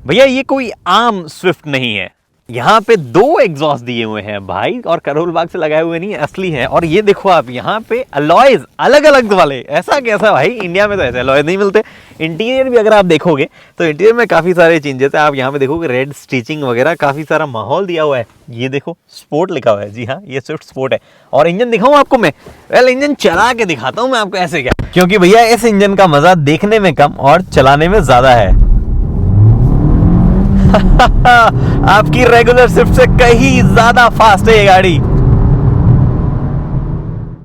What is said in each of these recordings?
भैया ये कोई आम स्विफ्ट नहीं है, यहाँ पे दो एग्जॉस्ट दिए हुए हैं भाई, और करोल बाग से लगाए हुए नहीं, असली है। और ये देखो आप यहाँ पे अलॉयज अलग अलग वाले, ऐसा कैसा भाई, इंडिया में तो ऐसे अलॉयज नहीं मिलते। इंटीरियर भी अगर आप देखोगे तो इंटीरियर में काफ़ी सारे चेंजेस है। आप यहाँ पे देखोगे रेड स्टिचिंग वगैरह, काफ़ी सारा माहौल दिया हुआ है। ये देखो स्पोर्ट लिखा हुआ है, जी हाँ ये स्विफ्ट स्पोर्ट है। और इंजन दिखाऊं आपको मैं? वेल इंजन चला के दिखाता हूँ मैं आपको, ऐसे क्या, क्योंकि भैया इस इंजन का मजा देखने में कम और चलाने में ज्यादा है। आपकी रेगुलर स्विफ्ट से कहीं ज्यादा फास्ट है ये गाड़ी।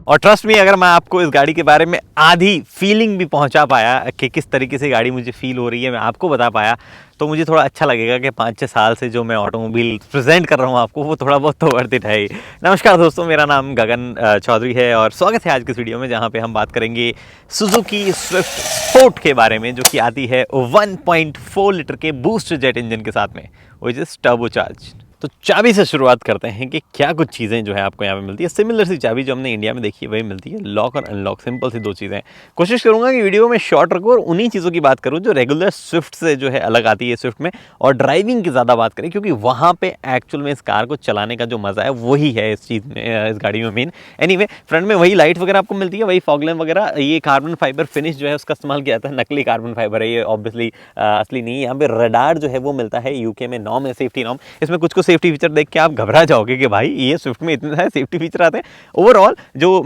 और ट्रस्ट मी, अगर मैं आपको इस गाड़ी के बारे में आधी फीलिंग भी पहुंचा पाया कि किस तरीके से गाड़ी मुझे फील हो रही है, मैं आपको बता पाया, तो मुझे थोड़ा अच्छा लगेगा कि 5-6 साल से जो मैं ऑटोमोबाइल प्रेजेंट कर रहा हूँ आपको, वो थोड़ा बहुत तो वर्थ इट है ही। नमस्कार दोस्तों, मेरा नाम गगन चौधरी है और स्वागत है आज के इस वीडियो में, जहाँ पे हम बात करेंगे सुजुकी स्विफ्ट स्पोर्ट के बारे में, जो कि आती है 1.4 लीटर के बूस्ट जेट इंजन के साथ में, विच इज टर्बोचार्ज। तो चाबी से शुरुआत करते हैं कि क्या कुछ चीज़ें जो है आपको यहाँ पे मिलती है। सिमिलर सी चाबी जो हमने इंडिया में देखी है वही मिलती है, लॉक और अनलॉक, सिंपल सी दो चीज़ें। कोशिश करूंगा कि वीडियो में शॉर्ट रखूँ और उन्हीं चीज़ों की बात करूँ जो रेगुलर स्विफ्ट से जो है अलग आती है स्विफ्ट में, और ड्राइविंग की ज़्यादा बात करें, क्योंकि वहाँ पे एक्चुअल में इस कार को चलाने का जो मज़ा है वही है इस चीज़ में, इस गाड़ी में मेन। एनीवे, फ्रंट में वही लाइट वगैरह आपको मिलती है, वही फॉग लैम्प वगैरह। ये कार्बन फाइबर फिनिश जो है उसका इस्तेमाल किया जाता है, नकली कार्बन फाइबर है ये, ऑब्वियसली असली नहीं है। यहाँ पे रडार जो है वो मिलता है, यूके में नॉर्म है, सेफ्टी नॉर्म। इसमें कुछ सेफ्टी फीचर देख के आप घबरा जाओगे कि भाई ये स्विफ्ट में इतने सारे सेफ्टी फीचर आते हैं। ओवरऑल जो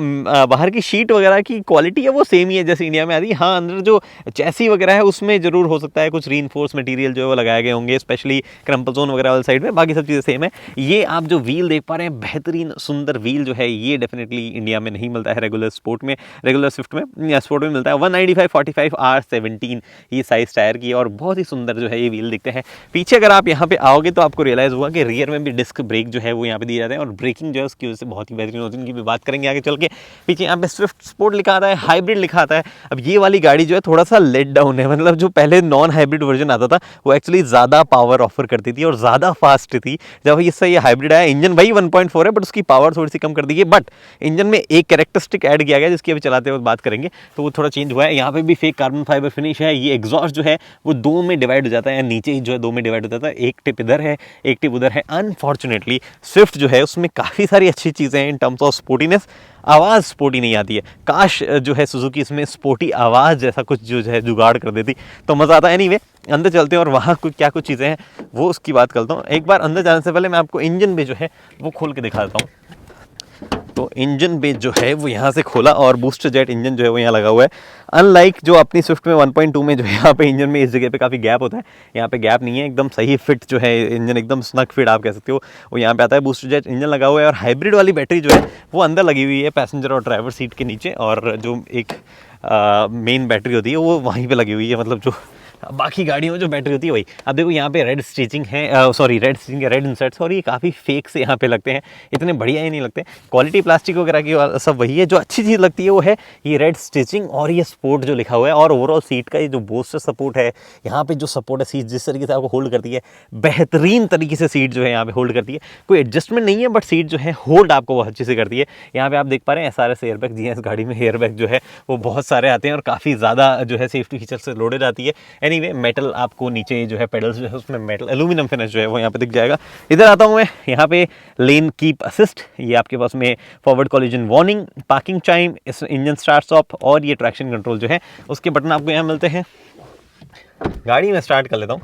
बाहर की शीट वगैरह की क्वालिटी है वो सेम ही है जैसे इंडिया में आती है। हाँ, अंदर जो चैसी वगैरह है उसमें जरूर हो सकता है कुछ रीइंफोर्स मटेरियल जो है वो लगाए गए होंगे, स्पेशली क्रम्पल जोन वगैरह वाली साइड में, बाकी सब चीज़ें सेम है। ये आप जो व्हील देख पा रहे हैं, बेहतरीन सुंदर व्हील जो है, ये डेफिनेटली इंडिया में नहीं मिलता है रेगुलर स्पोर्ट में, रेगुलर स्विफ्ट में या स्पोर्ट में मिलता है। 195/45 R17 ये साइज टायर की, और बहुत ही सुंदर जो है ये व्हील दिखते हैं। पीछे अगर आप यहाँ पे आओगे तो आपको रियलाइज हुआ कि रियर में भी डिस्क ब्रेक जो है वो यहाँ पे दिए जाते हैं, और ब्रेकिंग जो है उसकी वजह से बहुत ही बेहतरीन होती है, उनकी भी बात करेंगे आगे चल के। पीछे यहाँ पे स्विफ्ट स्पोर्ट लिखा आता है, हाइब्रिड लिखा आता है। अब ये वाली गाड़ी जो है थोड़ा सा लेट डाउन है, मतलब जो पहले नॉन हाइब्रिड वर्जन आता था वो एक्चुअली ज़्यादा पावर ऑफर करती थी और ज़्यादा फास्ट थी। जब इससे ये हाइब्रिड आया, इंजन वही 1.4 है बट उसकी पावर थोड़ी सी कम कर दी है, बट इंजन में एक कैरेक्टरिस्टिक ऐड किया गया जिसकी अभी चलाते हुए बात करेंगे, तो वो थोड़ा चेंज हुआ है। यहाँ पे भी फेक कार्बन फाइबर फिनिश है। ये एग्जॉस्ट जो है वो दो में डिवाइड हो जाता है, नीचे ही जो है दो में डिवाइड हो जाता है, एक टिप इधर है एक टिप उधर है। अनफॉर्चुनेटली स्विफ्ट जो है उसमें काफ़ी सारी अच्छी चीज़ें हैं इन टर्म्स ऑफ स्पोर्टीनेस। आवाज़ स्पोर्टी नहीं आती है, काश जो है सुजुकी इसमें स्पोर्टी आवाज़ जैसा कुछ जो है जुगाड़ कर देती तो मज़ा आता। एनीवे, अंदर चलते हैं और वहाँ कुछ क्या कुछ चीज़ें हैं वो उसकी बात करता हूँ। एक बार अंदर जाने से पहले मैं आपको इंजन पे जो है वो खोल के दिखा देता हूँ। तो इंजन बेस जो है वो यहाँ से खोला और बूस्टर जेट इंजन जो है वो यहाँ लगा हुआ है। अनलाइक जो अपनी स्विफ्ट में 1.2 में जो है यहाँ पे इंजन में इस जगह पे काफ़ी गैप होता है, यहाँ पे गैप नहीं है, एकदम सही फिट जो है इंजन, एकदम स्नग फिट आप कह सकते हो, वो यहाँ पे आता है। बूस्टर जेट इंजन लगा हुआ है और हाइब्रिड वाली बैटरी जो है वो अंदर लगी हुई है पैसेंजर और ड्राइवर सीट के नीचे, और जो एक मेन बैटरी होती है वो वहीं पर लगी हुई है, मतलब जो बाकी गाड़ियों में जो बैटरी होती है वही। अब देखो यहाँ पे रेड स्टिचिंग है, सॉरी रेड स्टिचिंग है, रेड इंसर्ट्स, और ये काफ़ी फेक से यहाँ पे लगते हैं, इतने बढ़िया ही नहीं लगते। क्वालिटी प्लास्टिक वगैरह की सब वही है। जो अच्छी चीज़ लगती है वो है ये रेड स्टिचिंग और ये स्पोर्ट जो लिखा हुआ है, और ओवरऑल सीट का ये जो बूस्टर सपोर्ट है, यहाँ पे जो सपोर्ट है, सीट जिस तरीके से आपको होल्ड करती है, बेहतरीन तरीके से सीट जो है यहाँ पे होल्ड करती है। कोई एडजस्टमेंट नहीं है बट सीट जो है होल्ड आपको बहुत अच्छे से करती है। यहाँ पे आप देख पा रहे हैं SRS एयरबैग जी है, इस गाड़ी में एयरबैग जो है वो बहुत सारे आते हैं और काफ़ी ज़्यादा जो है सेफ्टी फीचर से लोडेड आती है। एनीवे, मेटल आपको नीचे जो है पेडल्स जो है उसमें मेटल एल्यूमिनियम फिनिश जो है वो यहाँ पे दिख जाएगा। इधर आता हूँ मैं, यहाँ पे लेन कीप असिस्ट, ये आपके पास में forward collision warning, parking chyme, इस इंजन स्टार्ट स्टॉप, और ये ट्रैक्शन कंट्रोल जो है उसके बटन आपको यहाँ मिलते हैं। गाड़ी में स्टार्ट कर लेता हूँ,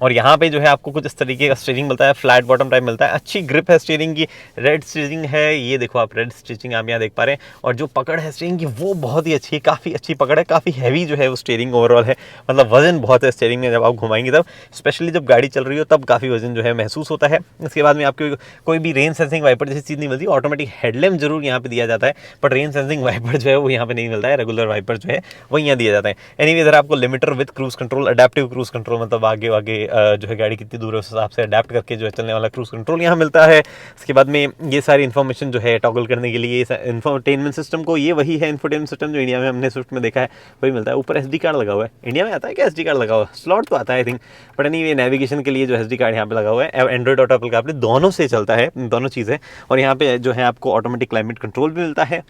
और यहाँ पे जो है आपको कुछ इस तरीके का स्टीयरिंग मिलता है, फ्लैट बॉटम टाइप मिलता है, अच्छी ग्रिप है स्टीयरिंग की, रेड स्टिचिंग है, ये देखो आप रेड स्टिचिंग आप यहाँ देख पा रहे हैं, और जो पकड़ है स्टीयरिंग की वो बहुत ही अच्छी है, काफ़ी अच्छी पकड़ है, काफ़ी हैवी जो है वो स्टीयरिंग ओवरऑल है, मतलब वजन बहुत है स्टीयरिंग में, जब आप घुमाएंगे तब, स्पेशली जब गाड़ी चल रही हो तब काफ़ी वजन जो है महसूस होता है। इसके बाद में आपको कोई भी रेन सेंसिंग वाइपर जैसी चीज़ नहीं मिलती, ऑटोमेटिक हेडलैम्प जरूर यहाँ पे दिया जाता है, बट रेन सेंसिंग वाइपर जो है वो यहाँ पे नहीं मिलता है, रेगुलर वाइपर जो है वो यहाँ दिया जाता है। एनीवे, इधर आपको limiter with cruise control, adaptive cruise control, मतलब आगे आगे जो है गाड़ी कितनी दूर है उस हिसाब से अडेप्ट करके जो है चलने वाला क्रूज कंट्रोल यहाँ मिलता है। इसके बाद में ये सारी इन्फॉर्मेशन जो है टॉगल करने के लिए इंफोटेनमेंट सिस्टम को, ये वही है इंफोटेनमेंट सिस्टम जो इंडिया में हमने स्विफ्ट में देखा है वही मिलता है। ऊपर SD कार्ड लगा हुआ है, इंडिया में आता है क्या SD कार्ड लगा हुआ है? स्लॉट तो आता है आई थिंक, बट नहीं, ये नेविगेशन के लिए जो SD कार्ड यहाँ पे लगा हुआ है। एंड्रॉइड और एप्पल का दोनों से चलता है, दोनों चीज़ें। और यहाँ पे जो है आपको ऑटोमेटिक क्लाइमेट कंट्रोल भी मिलता है,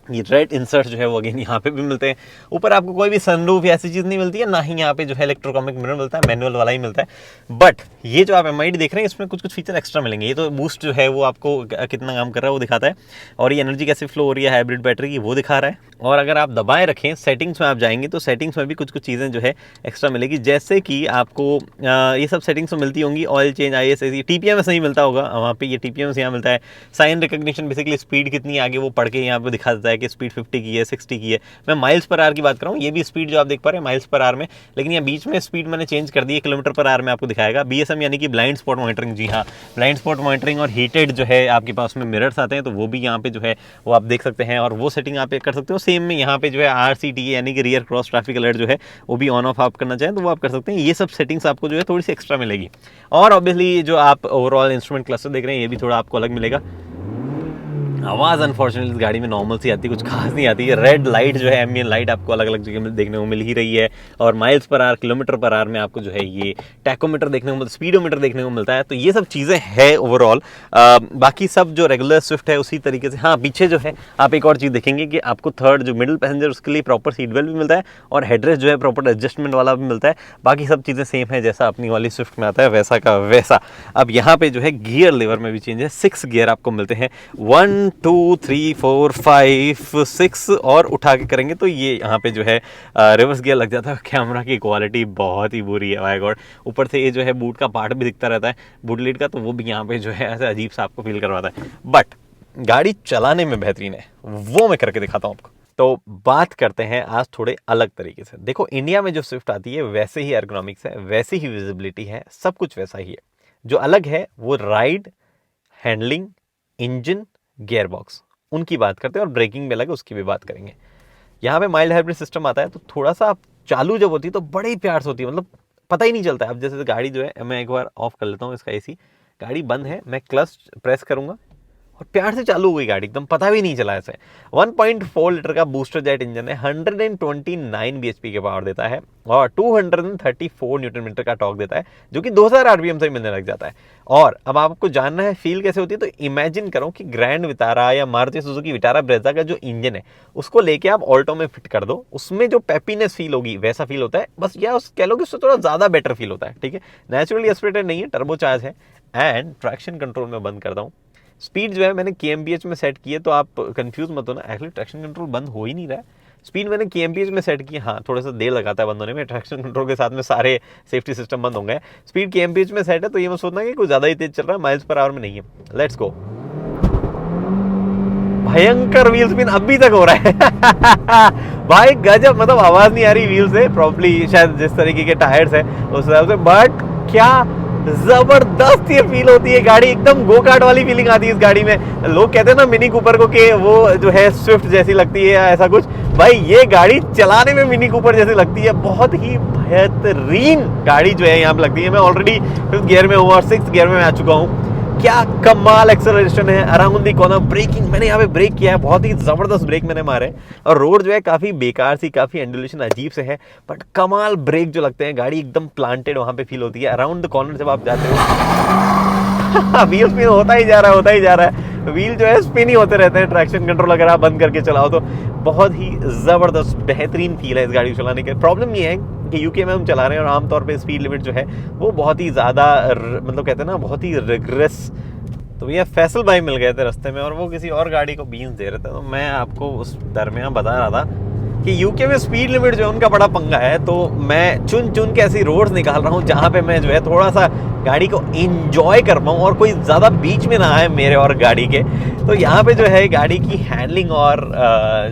ये रेड इंसर्ट जो है वो अगेन यहाँ पे भी मिलते हैं। ऊपर आपको कोई भी सनरूफ या ऐसी चीज़ नहीं मिलती है, ना ही यहाँ पे जो है इलेक्ट्रोकॉमिक मिरर मिलता है, मैनुअल वाला ही मिलता है। बट ये जो आप एमआईडी देख रहे हैं इसमें कुछ कुछ फीचर एक्स्ट्रा मिलेंगे। ये तो बूस्ट जो है वो आपको कितना काम कर रहा है वो दिखाता है, और ये एनर्जी कैसे फ्लो हो रही है हाइब्रिड बैटरी की वो दिखा रहा है। और अगर आप दबाए रखें सेटिंग्स में आप जाएंगे तो सेटिंग्स में भी कुछ कुछ चीज़ें जो है एक्स्ट्रा मिलेगी, जैसे कि आपको ये सब सेटिंग्स तो मिलती होंगी, ऑयल चेंज, IS, TPMS नहीं मिलता होगा वहाँ पे, ये TPMS यहाँ मिलता है। साइन रिकग्निशन, बेसिकली स्पीड कितनी आगे वो पढ़ के यहाँ पे दिखा देता है कि स्पीड 50 की है, 60 की है। मैं माइल्स पर आवर की बात कर रहा हूँ, ये भी स्पीड जो आप देख पा रहे हैं माइल्स पर आवर में, लेकिन यहाँ बीच में स्पीड मैंने चेंज कर दी है, किलोमीटर पर आवर में आपको दिखाएगा। BSM यानी कि ब्लाइंड स्पॉट मॉनिटरिंग, जी हाँ, ब्लाइंड स्पॉट मॉनिटरिंग और हीटेड जो है आपके पास में मिरर्स आते हैं, तो वो भी यहाँ पे जो है वो आप देख सकते हैं, और वो सेटिंग आप कर सकते हो। सेम में यहाँ पे जो है RCT यानी कि रियर क्रॉस ट्रैफिक अलर्ट जो है वो भी ऑन ऑफ आप करना चाहें तो वो आप कर सकते हैं। ये सब सेटिंग्स आपको जो है थोड़ी सी एक्स्ट्रा मिलेगी। और ऑब्वियसली जो आप ओवरऑल इंस्ट्रूमेंट क्लस्टर देख रहे हैं ये भी थोड़ा आपको अलग मिलेगा। आवाज़ अनफॉर्चुनेटली इस गाड़ी में नॉर्मल सी आती है, कुछ खास नहीं आती है। रेड लाइट जो है एम्बियन लाइट आपको अलग अलग जगह में देखने को मिल ही रही है, और miles per hour, kilometre per hour में आपको जो है ये टैकोमीटर देखने को मिलता है, स्पीडोमीटर देखने को मिलता है। तो ये सब चीज़ें हैं ओवरऑल। बाकी सब जो रेगुलर स्विफ्ट है उसी तरीके से। हाँ, पीछे जो है आप एक और चीज़ देखेंगे कि आपको थर्ड जो मिडिल पैसेंजर उसके लिए प्रॉपर सीट बेल्ट भी मिलता है, और हेडरेस्ट जो है प्रॉपर एडजस्टमेंट वाला भी मिलता है। बाकी सब चीज़ें सेम है जैसा अपनी वाली स्विफ्ट में आता है वैसा का वैसा। अब यहाँ पे जो है गियर लेवर में भी चेंज है, 6 गियर आपको मिलते हैं, 1 2 3 4 5 6, और उठा के करेंगे तो ये यहाँ पे जो है रिवर्स गियर लग जाता है। कैमरा की क्वालिटी बहुत ही बुरी है, माय गॉड। ऊपर से ये जो है बूट का पार्ट भी दिखता रहता है, बूट लीड का, तो वो भी यहाँ पे जो है ऐसे अजीब सा आपको फील करवाता है। बट गाड़ी चलाने में बेहतरीन है, वो मैं करके दिखाता हूँ आपको। तो बात करते हैं आज थोड़े अलग तरीके से। देखो, इंडिया में जो स्विफ्ट आती है वैसे ही एर्गोनॉमिक्स है, वैसे ही विजिबिलिटी है, सब कुछ वैसा ही है। जो अलग है वो ride, handling, engine, gear box, उनकी बात करते हैं, और ब्रेकिंग में अलग है उसकी भी बात करेंगे। यहाँ पे माइल्ड हाइब्रिड सिस्टम आता है तो थोड़ा सा चालू जब होती है तो बड़े ही प्यार से होती है, मतलब पता ही नहीं चलता है। अब जैसे गाड़ी जो है, मैं एक बार ऑफ कर लेता हूँ इसका AC, गाड़ी बंद है, मैं क्लच प्रेस करूँगा और प्यार से चालू हो गई गाड़ी, एकदम पता भी नहीं चला ऐसे। 1.4 लीटर का बूस्टर जेट इंजन है, 129 bhp के पावर देता है, और 234 न्यूटन मीटर का टॉर्क देता है, जो कि 2000 RPM से मिलने लग जाता है। और अब आपको जानना है फील कैसे होती है, तो इमेजिन करो कि ग्रैंड विटारा या मारुति सुजुकी विटारा ब्रेजा का जो इंजन है उसको लेके आप ऑल्टो में फिट कर दो, उसमें जो पेपीनेस फील होगी वैसा फील होता है। बस या कह लो कि उससे थोड़ा ज्यादा बेटर फील होता है, ठीक है। नेचुरली एस्पिरेटेड नहीं है, टर्बोचार्ज है। एंड ट्रैक्शन कंट्रोल में बंद करता हूँ। स्पीड जो है मैंने KMPH में सेट की है, तो आप कंफ्यूज मत होना, एक्चुअली ट्रैक्शन कंट्रोल बंद हो ही नहीं रहा है। स्पीड मैंने KMPH में सेट की, हाँ थोड़ा सा देर लगाता है बंद होने में, ट्रैक्शन कंट्रोल के साथ में सारे सेफ्टी सिस्टम बंद होंगे। स्पीड KMPH में सेट है, तो ये मैं सोचना कि कुछ ज़्यादा ही तेज चल रहा है, माइल्स पर आवर में नहीं है। Let's go. भयंकर व्हील स्पिन अभी तक हो रहा है भाई गजब, मतलब आवाज़ नहीं आ रही व्हील से, प्रॉब्ली शायद जिस तरीके के टायर्स है उस हिसाब से, बट क्या जबरदस्त ये फील होती है गाड़ी, एकदम गो कार्ट वाली फीलिंग आती है इस गाड़ी में। लोग कहते हैं ना मिनी कूपर को कि वो जो है स्विफ्ट जैसी लगती है या ऐसा कुछ, भाई ये गाड़ी चलाने में मिनी कूपर जैसी लगती है। बहुत ही बेहतरीन गाड़ी जो है यहाँ पे लगती है। मैं ऑलरेडी 5th गियर में हूँ और 6th गियर में आ चुका हूँ। क्या कमाल एक्सेलरेशन है, अराउंड दी कॉर्नर ब्रेकिंग, मैंने यहाँ पे ब्रेक किया है, बहुत ही जबरदस्त ब्रेक मैंने मारे। और रोड जो है काफी बेकार सी, काफी एंडुलेशन अजीब से है, बट कमाल ब्रेक जो लगते हैं, गाड़ी एकदम प्लांटेड वहां पे फील होती है। अराउंड द कॉर्नर जब आप जाते हो व्हील स्पिन होता ही जा रहा है, होता ही जा रहा है, व्हील जो है स्पिन ही होते रहते हैं। ट्रैक्शन कंट्रोल अगर आप बंद करके चलाओ तो बहुत ही जबरदस्त बेहतरीन फील है इस गाड़ी को चलाने के। प्रॉब्लम ये है कि यूके में हम चला रहे हैं और आमतौर पे स्पीड लिमिट जो है वो बहुत ही ज़्यादा, मतलब कहते हैं ना बहुत ही रिग्रेस। तो भैया फैसल भाई मिल गए थे रास्ते में और वो किसी और गाड़ी को बीन्स दे रहे थे, तो मैं आपको उस दरमियान बता रहा था कि यूके में स्पीड लिमिट जो है उनका बड़ा पंगा है। तो मैं चुन चुन के ऐसी रोड्स निकाल रहा हूँ जहाँ पे मैं जो है थोड़ा सा गाड़ी को इंजॉय कर पाऊँ और कोई ज़्यादा बीच में ना आए मेरे और गाड़ी के। तो यहाँ पे जो है गाड़ी की हैंडलिंग और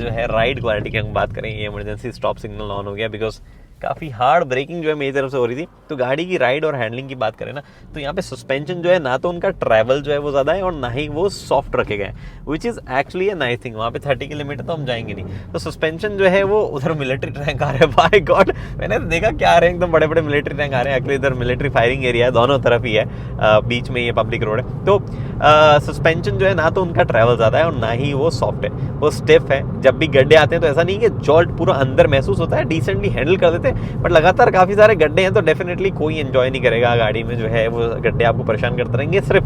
जो है राइड क्वालिटी की हम बात करें, ये इमरजेंसी स्टॉप सिग्नल ऑन हो गया बिकॉज काफ़ी हार्ड ब्रेकिंग जो है मेरी तरफ से हो रही थी। तो गाड़ी की राइड और हैंडलिंग की बात करें ना, तो यहाँ पे सस्पेंशन जो है ना तो उनका ट्रैवल जो है वो ज़्यादा है और ना ही वो सॉफ्ट रखे गए, which is actually a nice thing. वहाँ पे 30 की लिमिट है तो हम जाएंगे नहीं। तो सस्पेंशन जो है वो उधर मिलिट्री टैंक आ रहे हैं, बाय गॉड मैंने देखा क्या आ रहे हैं, एकदम बड़े बड़े मिलिट्री टैंक आ रहे हैं। एक्चुअली इधर मिलिट्री फायरिंग एरिया है, दोनों तरफ ही है, बीच में ये पब्लिक रोड है। तो सस्पेंशन जो है ना तो उनका ट्रैवल ज़्यादा है और ना ही वो सॉफ्ट है, वो स्टिफ है। जब भी गड्ढे आते हैं तो ऐसा नहीं कि जॉल्ट पूरा अंदर महसूस होता है, डिसेंटली हैंडल कर देते हैं, बट लगातार काफ़ी सारे गड्ढे हैं तो डेफिनेटली कोई एंजॉय नहीं करेगा गाड़ी में, जो है वो गड्ढे आपको परेशान करते रहेंगे। सिर्फ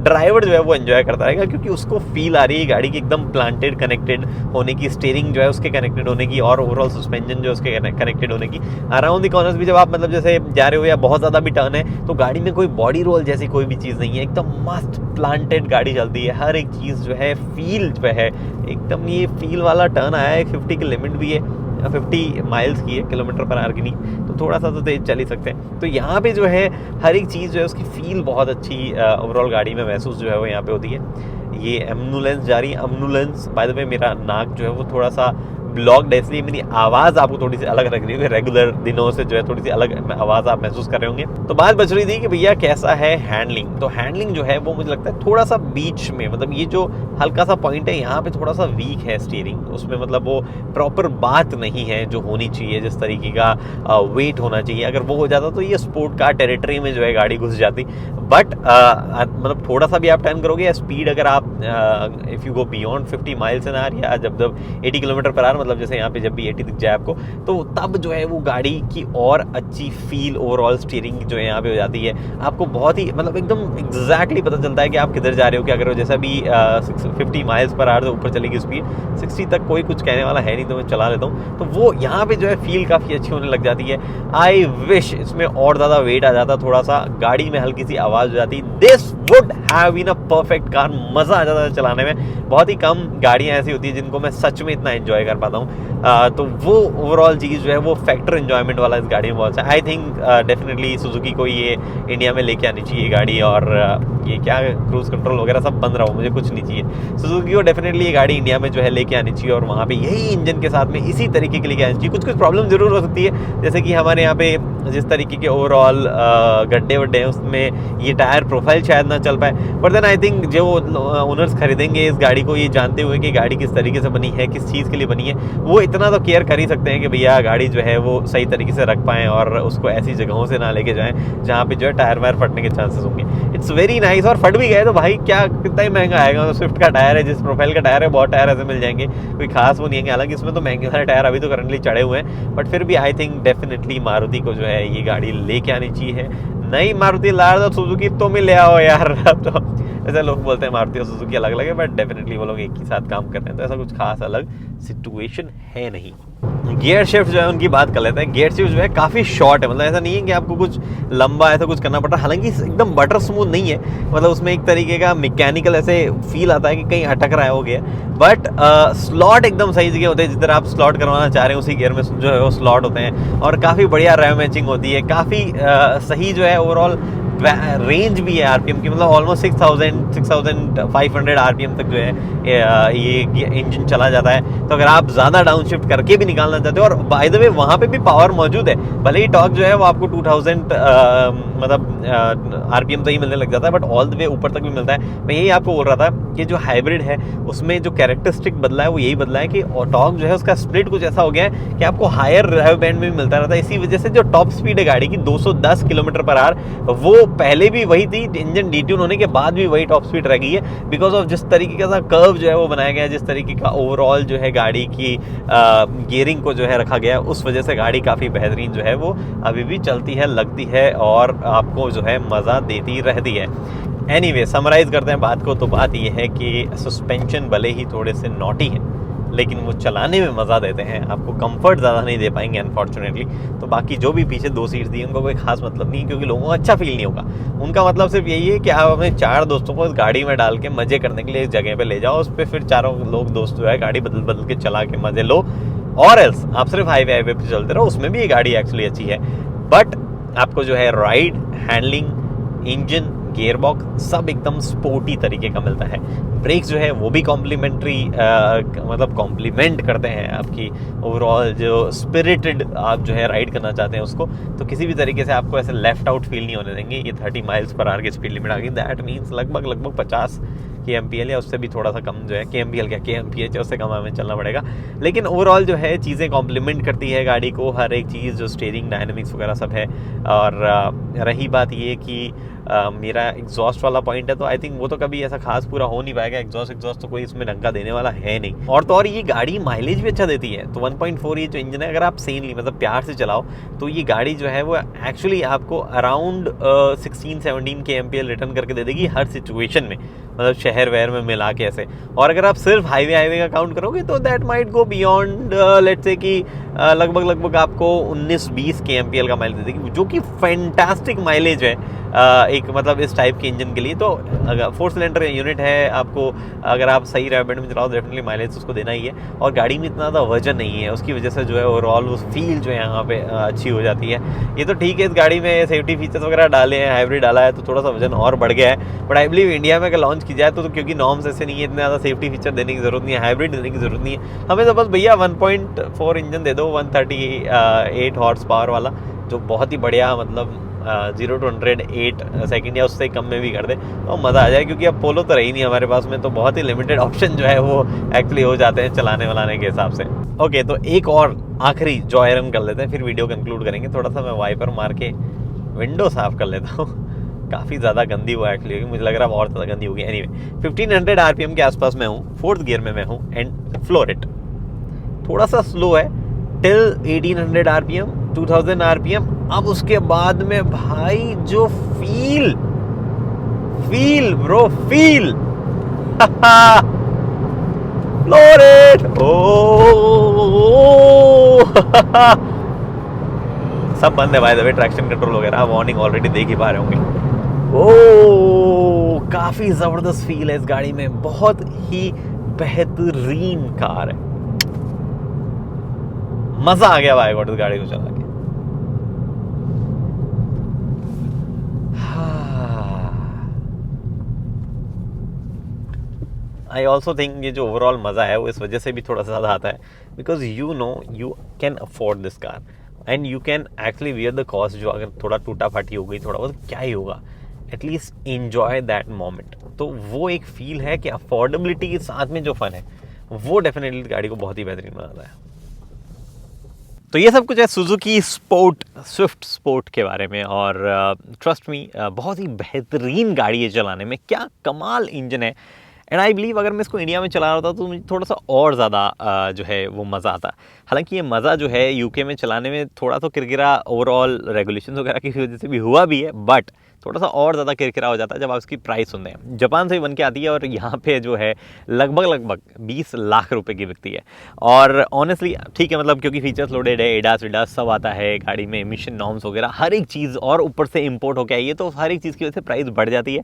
ड्राइवर जो है वो एंजॉय करता रहेगा, क्योंकि उसको फील आ रही है गाड़ी की एकदम प्लांटेड कनेक्टेड होने की, स्टीयरिंग जो है उसके कनेक्टेड होने की, और ओवरऑल सस्पेंशन जो है उसके कनेक्टेड होने की। अराउंड द कॉर्नर्स भी जब आप मतलब जैसे जा रहे हो या बहुत ज़्यादा भी टर्न है, तो गाड़ी में कोई बॉडी रोल जैसी कोई भी चीज़ नहीं है, एकदम मस्त प्लांटेड गाड़ी चलती है। हर एक चीज़ जो है फील जो है एकदम, ये फील वाला टर्न आया है, 50 की लिमिट भी है, 50 माइल्स की है, किलोमीटर पर आवर की नहीं, तो थोड़ा सा तो तेज चल ही सकते हैं। तो यहाँ पे जो है हर एक चीज़ जो है उसकी फील बहुत अच्छी ओवरऑल गाड़ी में महसूस जो है वो यहाँ पे होती है। ये एम्बुलेंस जा रही है, एम्बुलेंस बाय द वे मेरा नाक जो है वो थोड़ा सा ब्लॉक्ड है, इसलिए मेरी आवाज़ आपको थोड़ी सी अलग लग रही होगी, रेगुलर दिनों से जो है थोड़ी सी अलग आवाज़ आप महसूस कर रहे होंगे। तो बात बच रही थी कि भैया कैसा है हैंडलिंग। तो हैंडलिंग जो है वो मुझे लगता है थोड़ा सा बीच में, मतलब ये जो हल्का सा पॉइंट है यहाँ पे थोड़ा सा वीक है स्टीयरिंग, उसमें मतलब वो प्रॉपर बात नहीं है जो होनी चाहिए, जिस तरीके का वेट होना चाहिए। अगर वो हो जाता तो ये स्पोर्ट कार टेरिटरी में जो है गाड़ी घुस जाती। बट मतलब थोड़ा सा भी आप टर्न करोगे या स्पीड अगर आप if you go beyond 50 miles an hour, या जब 80 किलोमीटर पर आवर, मतलब जैसे यहाँ पे जब भी 80 दिख जाए आपको, तो तब जो है वो गाड़ी की और अच्छी फील ओवरऑल स्टीयरिंग जो है यहाँ पे हो जाती है। आपको बहुत ही मतलब एकदम एग्जैक्टली पता चलता है कि आप किधर जा रहे हो, क्या कर रहे हो। जैसा भी 50 माइल्स पर आवर से ऊपर चलेगी स्पीड, 60 तक कोई कुछ कहने वाला है नहीं, तो मैं चला लेता हूँ, तो वो यहाँ पे जो है फील काफ़ी अच्छी होने लग जाती है। आई विश इसमें और ज़्यादा वेट आ जाता, थोड़ा सा गाड़ी में हल्की सी आवाज़ हो जाती। This would have been a perfect car, मज़ा आ जाता है चलाने में। बहुत ही कम गाड़ियाँ ऐसी होती है जिनको मैं सच में इतना एंजॉय कर पाता हूँ। तो वो ओवरऑल चीज़ जो है वो फैक्टर एंजॉयमेंट वाला इस गाड़ी में बहुत है। आई थिंक डेफिनेटली सुजुकी को ये इंडिया में लेके आनी चाहिए गाड़ी, और ये क्या क्रूज कंट्रोल वगैरह सब बंद रहा हो, मुझे कुछ नहीं चाहिए। सुजुकी को डेफिनेटली ये गाड़ी इंडिया में जो है लेके आनी चाहिए, और वहाँ पे यही इंजन के साथ में इसी तरीके के लेके आनी चाहिए। कुछ कुछ प्रॉब्लम जरूर हो सकती है, जैसे कि हमारे यहाँ पे जिस तरीके के ओवरऑल गड्ढे वड्ढे हैं उसमें ये टायर प्रोफाइल शायद ना चल पाए, बट देन आई थिंक जो ओनर्स खरीदेंगे इस गाड़ी को ये जानते हुए कि गाड़ी किस तरीके से बनी है, किस चीज़ के लिए बनी है, वो इतना तो केयर कर ही सकते हैं कि भैया गाड़ी जो है वो सही तरीके से रख पाएँ और उसको ऐसी जगहों से ना लेके जाएं जहाँ पे जो है टायर वायर फटने के चांसेस होंगे। It's very nice. और फट भी गए तो भाई क्या कितना ही महंगा आएगा, तो स्विफ्ट का टायर है, जिस प्रोफाइल का टायर है बहुत टायर ऐसे मिल जाएंगे, कोई खास वो नहीं है। हालांकि इसमें तो महंगे वाले टायर अभी तो करंटली चढ़े हुए हैं, बट फिर भी आई थिंक डेफिनेटली मारुति को जो है ये गाड़ी लेके आनी चाहिए। नई मारुति ला रहा सुजुकी तो में ले आओ यार। तो ऐसे लोग बोलते हैं मारुति और सुजुकी अलग अलग है, बट डेफिनेटली वो लोग एक ही साथ काम कर रहे हैं, तो ऐसा कुछ खास अलग सिचुएशन है नहीं। गियर शिफ्ट जो है उनकी बात कर लेते हैं। गियर शिफ्ट जो है काफ़ी शॉर्ट है, मतलब ऐसा नहीं है कि आपको कुछ लंबा ऐसा कुछ करना पड़ रहा है। हालांकि एकदम बटर स्मूथ नहीं है, मतलब उसमें एक तरीके का मैकेनिकल ऐसे फील आता है कि कहीं अटक रहा है हो गया, बट स्लॉट एकदम सही जगह होते हैं। जिधर आप स्लॉट करवाना चाह रहे हैं उसी गियर में जो है वो स्लॉट होते हैं, और काफ़ी बढ़िया रैम मैचिंग होती है, काफ़ी सही जो है ओवरऑल रेंज भी है आरपीएम की, मतलब ऑलमोस्ट 6500 आरपीएम तक जो है ये इंजन चला जाता है। तो अगर आप ज़्यादा डाउन शिफ्ट करके भी निकालना चाहते हो, और बाय द वे वहाँ पे भी पावर मौजूद है, भले ही टॉर्क जो है वो आपको 2000 मतलब आरपीएम तक ही मिलने लग जाता है, बट ऑल द वे ऊपर तक भी मिलता है। मैं यही आपको बोल रहा था कि जो हाइब्रिड है उसमें जो कैरेक्टरिस्टिक बदला है वो यही बदला है कि टॉर्क जो है उसका स्प्लिट कुछ ऐसा हो गया है कि आपको हायर ड्राइव बैंड में भी मिलता रहता है। इसी वजह से जो टॉप स्पीड है गाड़ी की 210 किलोमीटर पर आवर, वो पहले भी वही थी, इंजन डिट्यून होने के बाद भी वही टॉप स्पीड रह गई है, बिकॉज ऑफ जिस तरीके का कर्व जो है वो बनाया गया है, जिस तरीके का ओवरऑल जो है गाड़ी की गियरिंग को जो है रखा गया है, उस वजह से गाड़ी काफ़ी बेहतरीन जो है वो अभी भी चलती है, लगती है, और आपको जो है मज़ा देती रहती है। एनीवे समराइज करते हैं बात को, तो बात ये है कि सस्पेंशन भले ही थोड़े से नॉटी हैं, लेकिन वो चलाने में मज़ा देते हैं, आपको कंफर्ट ज़्यादा नहीं दे पाएंगे अनफॉर्चुनेटली। तो बाकी जो भी पीछे 2 सीट्स दी उनका कोई खास मतलब नहीं, क्योंकि लोगों को अच्छा फील नहीं होगा। उनका मतलब सिर्फ यही है कि आप अपने 4 दोस्तों को इस गाड़ी में डाल के मज़े करने के लिए इस जगह पे ले जाओ, उस पर फिर चारों लोग दोस्त जो है गाड़ी बदल बदल के चला के मज़े लो, और एल्स आप सिर्फ हाईवे पे चलते रहो, उसमें भी ये गाड़ी एक्चुअली अच्छी है। बट आपको जो है ride, handling, engine, gear box सब एकदम स्पोर्टी तरीके का मिलता है। ब्रेक्स जो है वो भी कॉम्प्लीमेंट्री मतलब कॉम्प्लीमेंट करते हैं आपकी ओवरऑल जो स्पिरिटेड आप जो है राइड करना चाहते हैं उसको, तो किसी भी तरीके से आपको ऐसे लेफ्ट आउट फील नहीं होने देंगे। ये 30 माइल्स पर आवर की स्पीड लिमिट आ गई, दैट मीन्स लगभग 50 kmpl या उससे भी थोड़ा सा कम जो है, kmpl क्या kmph उससे कम हमें चलना पड़ेगा। लेकिन ओवरऑल जो है चीज़ें कॉम्प्लीमेंट करती है गाड़ी को, हर एक चीज़ जो स्टीयरिंग डायनेमिक्स वगैरह सब है। और रही बात ये कि मेरा एग्जॉस्ट वाला पॉइंट है, तो आई थिंक वो तो कभी ऐसा खास पूरा हो नहीं पाएगा। एग्जॉस्ट तो कोई इसमें ढंग देने वाला है नहीं। और तो और ये गाड़ी माइलेज भी अच्छा देती है। तो 1.4 ये जो इंजन है, अगर आप सेनली मतलब प्यार से चलाओ तो ये गाड़ी जो है वो एक्चुअली आपको अराउंड 16-17 kmpl रिटर्न करके दे देगी हर सिचुएशन में, मतलब शहर वहर में मिला के ऐसे। और अगर आप सिर्फ हाईवे का काउंट करोगे तो that might go beyond let's say कि लगभग आपको 19-20 kmpl का माइलेज दे देगी, जो कि फैंटास्टिक माइलेज है एक मतलब इस टाइप के इंजन के लिए। तो अगर 4 सिलेंडर यूनिट है, आपको अगर आप सही रैपिड में चलाओ डेफिनेटली माइलेज उसको देना ही है। और गाड़ी में इतना ज़्यादा वजन नहीं है, उसकी वजह से जो है ओवरऑल उस फील जो है यहाँ पे अच्छी हो जाती है। ये तो ठीक है, इस गाड़ी में सेफ्टी फीचर्स वगैरह डाले हैं, हाइब्रिड डाला है तो थोड़ा सा वजन और बढ़ गया है। बट आई बिलीव इंडिया में अगर लॉन्च की जाए तो क्योंकि नॉर्म्स ऐसे नहीं है, इतने ज़्यादा सेफ्टी फीचर देने की जरूरत नहीं है, हाइब्रिड देने की जरूरत नहीं है हमें। तो बस भैया 1.4 इंजन दे दो 138 हॉर्स पावर वाला, जो बहुत ही बढ़िया मतलब 0 to 100 8 सेकेंड या उससे कम में भी कर दे तो मज़ा आ जाए। क्योंकि अब पोलो तो रही नहीं हमारे पास में, तो बहुत ही लिमिटेड ऑप्शन जो है वो एक्चुअली हो जाते हैं चलाने वालाने के हिसाब से। ओके, तो एक और आखिरी जॉय रन कर लेते हैं, फिर वीडियो कंक्लूड करेंगे। थोड़ा सा मैं वाइपर मार के विंडो साफ कर लेता हूँ काफ़ी ज़्यादा गंदी हुआ एक्चुअली, क्योंकि मुझे लग रहा है और ज़्यादा गंदी होगी। एनीवे 1500 RPM के आसपास में हूँ, 4th गियर में मैं हूँ एंड फ्लोर इट थोड़ा सा स्लो है टिल 1800 RPM 2000 RPM। अब उसके बाद में भाई जो feel bro feel floor it सब बंद है by the way, traction control वगैरह, वार्निंग ऑलरेडी देख ही पा रहे होंगे। ओ काफी जबरदस्त फील है इस गाड़ी में, बहुत ही बेहतरीन कार है, मजा आ गया भाई गॉड इस गाड़ी को चला के। आई ऑल्सो थिंक ये जो ओवरऑल मज़ा है वो इस वजह से भी थोड़ा सा ज़्यादा आता है because you know you can afford this car and you can actually wear the cost. जो अगर थोड़ा टूटा फाटी हो गई थोड़ा बहुत क्या ही होगा, एटलीस्ट एन्जॉय दैट मोमेंट। तो वो एक फील है कि अफोर्डेबिलिटी के साथ में जो फन है वो डेफिनेटली गाड़ी को बहुत ही बेहतरीन बनाता है। तो ये सब कुछ है सुजुकी स्विफ्ट स्पोर्ट के बारे में। और ट्रस्ट मी बहुत ही बेहतरीन गाड़ी है चलाने में, क्या कमाल इंजन है। एंड आई बिलीव अगर मैं इसको इंडिया में चला रहा होता तो मुझे थोड़ा सा और ज़्यादा जो है वो मज़ा आता। हालांकि ये मज़ा जो है यूके में चलाने में थोड़ा तो किरकिरा ओवरऑल रेगुलेशन वगैरह की वजह से भी हुआ भी है, बट थोड़ा सा और ज़्यादा किरकिरा हो जाता है जब आप इसकी प्राइस सुनते हैं। जापान से ही बन के आती है और यहाँ पे जो है लगभग 20 लाख रुपए की बिकती है। और ऑनेस्टली ठीक है, मतलब क्योंकि फीचर्स लोडेड है, एडास वेडास सब आता है गाड़ी में, एमिशन नॉर्म्स वगैरह हर एक चीज़, और ऊपर से इम्पोर्ट होकर आई है तो हर एक चीज़ की वजह से प्राइस बढ़ जाती है।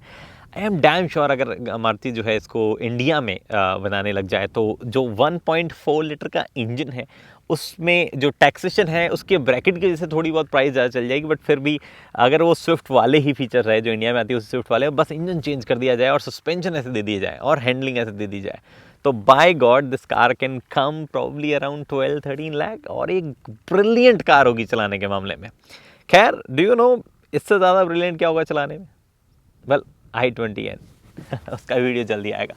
आई एम डैम श्योर अगर मारुति जो है इसको इंडिया में बनाने लग जाए तो जो 1.4 लीटर का इंजन है उसमें जो टैक्सेशन है उसके ब्रैकेट की वजह से थोड़ी बहुत प्राइस ज़्यादा चल जाएगी। बट फिर भी अगर वो स्विफ्ट वाले ही फीचर है जो इंडिया में आती है उस स्विफ्ट वाले, बस इंजन चेंज कर दिया जाए और सस्पेंशन ऐसे दे दिया जाए और हैंडलिंग ऐसे दे दी जाए, तो by God this car can come probably around 12-13 lakh और एक ब्रिलियंट कार होगी चलाने के मामले में। खैर डू यू नो इससे ज़्यादा ब्रिलियंट क्या होगा चलाने में? वेल i20n उसका वीडियो जल्दी आएगा।